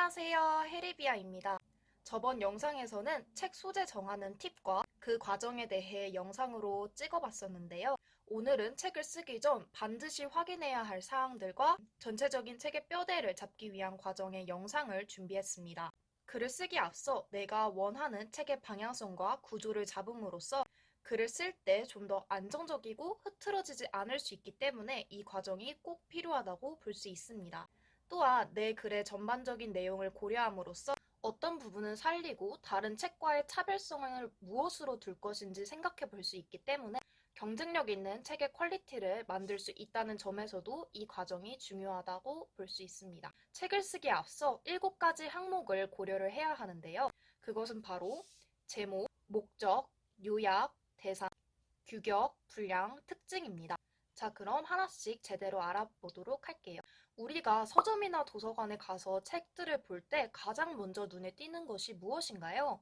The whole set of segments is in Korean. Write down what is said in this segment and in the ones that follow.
안녕하세요. 헤리비아입니다. 저번 영상에서는 책 소재 정하는 팁과 그 과정에 대해 영상으로 찍어봤었는데요. 오늘은 책을 쓰기 전 반드시 확인해야 할 사항들과 전체적인 책의 뼈대를 잡기 위한 과정의 영상을 준비했습니다. 글을 쓰기 앞서 내가 원하는 책의 방향성과 구조를 잡음으로써 글을 쓸 때 좀 더 안정적이고 흐트러지지 않을 수 있기 때문에 이 과정이 꼭 필요하다고 볼 수 있습니다. 또한 내 글의 전반적인 내용을 고려함으로써 어떤 부분은 살리고 다른 책과의 차별성을 무엇으로 둘 것인지 생각해 볼 수 있기 때문에 경쟁력 있는 책의 퀄리티를 만들 수 있다는 점에서도 이 과정이 중요하다고 볼 수 있습니다. 책을 쓰기에 앞서 7가지 항목을 고려를 해야 하는데요. 그것은 바로 제목, 목적, 요약, 대상, 규격, 분량, 특징입니다. 자, 그럼 하나씩 제대로 알아보도록 할게요. 우리가 서점이나 도서관에 가서 책들을 볼 때 가장 먼저 눈에 띄는 것이 무엇인가요?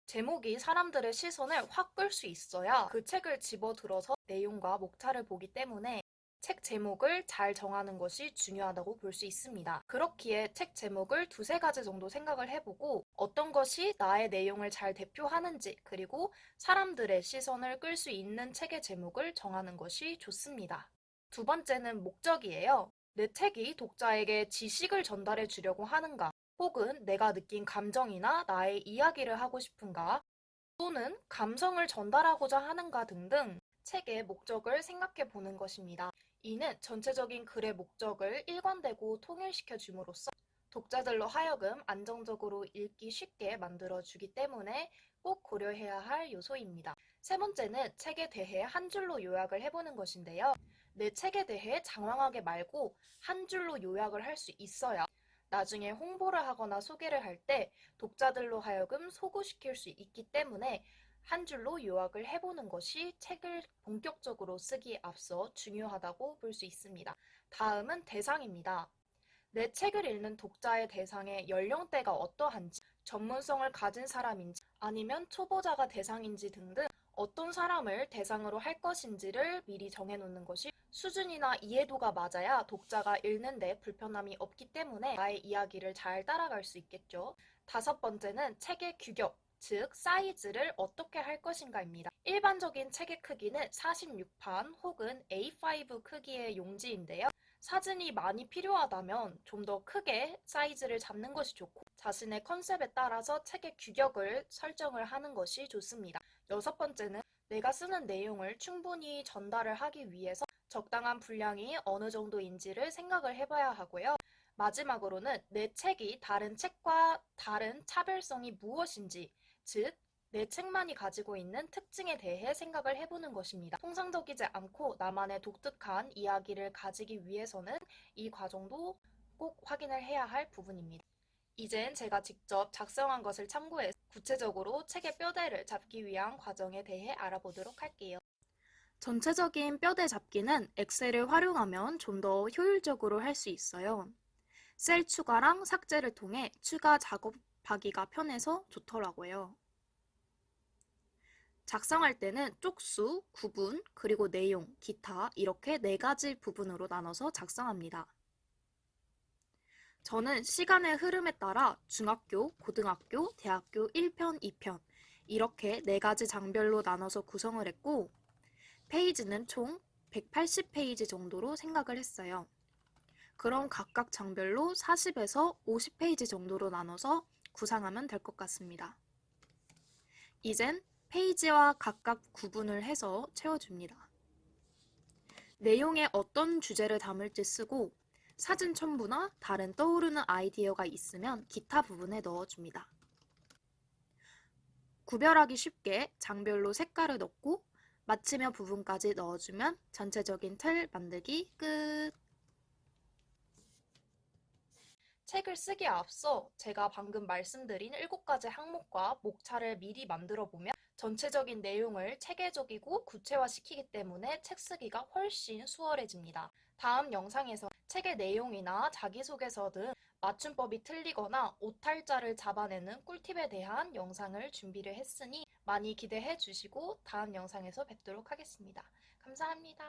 제목이 사람들의 시선을 확 끌 수 있어야 그 책을 집어들어서 내용과 목차를 보기 때문에 책 제목을 잘 정하는 것이 중요하다고 볼 수 있습니다. 그렇기에 책 제목을 두세 가지 정도 생각을 해보고 어떤 것이 나의 내용을 잘 대표하는지 그리고 사람들의 시선을 끌 수 있는 책의 제목을 정하는 것이 좋습니다. 두 번째는 목적이에요. 내 책이 독자에게 지식을 전달해 주려고 하는가, 혹은 내가 느낀 감정이나 나의 이야기를 하고 싶은가, 또는 감성을 전달하고자 하는가 등등 책의 목적을 생각해 보는 것입니다. 이는 전체적인 글의 목적을 일관되고 통일시켜 줌으로써 독자들로 하여금 안정적으로 읽기 쉽게 만들어 주기 때문에 꼭 고려해야 할 요소입니다. 세 번째는 책에 대해 한 줄로 요약을 해보는 것인데요. 내 책에 대해 장황하게 말고 한 줄로 요약을 할 수 있어야 나중에 홍보를 하거나 소개를 할 때 독자들로 하여금 소구시킬 수 있기 때문에 한 줄로 요약을 해보는 것이 책을 본격적으로 쓰기에 앞서 중요하다고 볼 수 있습니다. 다음은 대상입니다. 내 책을 읽는 독자의 대상의 연령대가 어떠한지, 전문성을 가진 사람인지 아니면 초보자가 대상인지 등등 어떤 사람을 대상으로 할 것인지를 미리 정해놓는 것이 수준이나 이해도가 맞아야 독자가 읽는데 불편함이 없기 때문에 나의 이야기를 잘 따라갈 수 있겠죠. 다섯 번째는 책의 규격, 즉 사이즈를 어떻게 할 것인가입니다. 일반적인 책의 크기는 46판 혹은 A5 크기의 용지인데요. 사진이 많이 필요하다면 좀 더 크게 사이즈를 잡는 것이 좋고 자신의 컨셉에 따라서 책의 규격을 설정을 하는 것이 좋습니다. 여섯 번째는 내가 쓰는 내용을 충분히 전달을 하기 위해서 적당한 분량이 어느 정도인지를 생각을 해봐야 하고요. 마지막으로는 내 책이 다른 책과 다른 차별성이 무엇인지, 즉 내 책만이 가지고 있는 특징에 대해 생각을 해보는 것입니다. 통상적이지 않고 나만의 독특한 이야기를 가지기 위해서는 이 과정도 꼭 확인을 해야 할 부분입니다. 이젠 제가 직접 작성한 것을 참고해서 구체적으로 책의 뼈대를 잡기 위한 과정에 대해 알아보도록 할게요. 전체적인 뼈대 잡기는 엑셀을 활용하면 좀 더 효율적으로 할 수 있어요. 셀 추가랑 삭제를 통해 추가 작업하기가 편해서 좋더라고요. 작성할 때는 쪽수, 구분, 그리고 내용, 기타 이렇게 4가지 부분으로 나눠서 작성합니다. 저는 시간의 흐름에 따라 중학교, 고등학교, 대학교 1편, 2편 이렇게 4가지 장별로 나눠서 구성을 했고 페이지는 총 180페이지 정도로 생각을 했어요. 그럼 각각 장별로 40에서 50페이지 정도로 나눠서 구상하면 될 것 같습니다. 이젠 페이지와 각각 구분을 해서 채워줍니다. 내용에 어떤 주제를 담을지 쓰고 사진 첨부나 다른 떠오르는 아이디어가 있으면 기타 부분에 넣어줍니다. 구별하기 쉽게 장별로 색깔을 넣고 마치며 부분까지 넣어주면 전체적인 틀 만들기 끝! 책을 쓰기에 앞서 제가 방금 말씀드린 7가지 항목과 목차를 미리 만들어 보면 전체적인 내용을 체계적이고 구체화시키기 때문에 책 쓰기가 훨씬 수월해집니다. 다음 영상에서 책의 내용이나 자기소개서 등 맞춤법이 틀리거나 오탈자를 잡아내는 꿀팁에 대한 영상을 준비를 했으니 많이 기대해 주시고 다음 영상에서 뵙도록 하겠습니다. 감사합니다.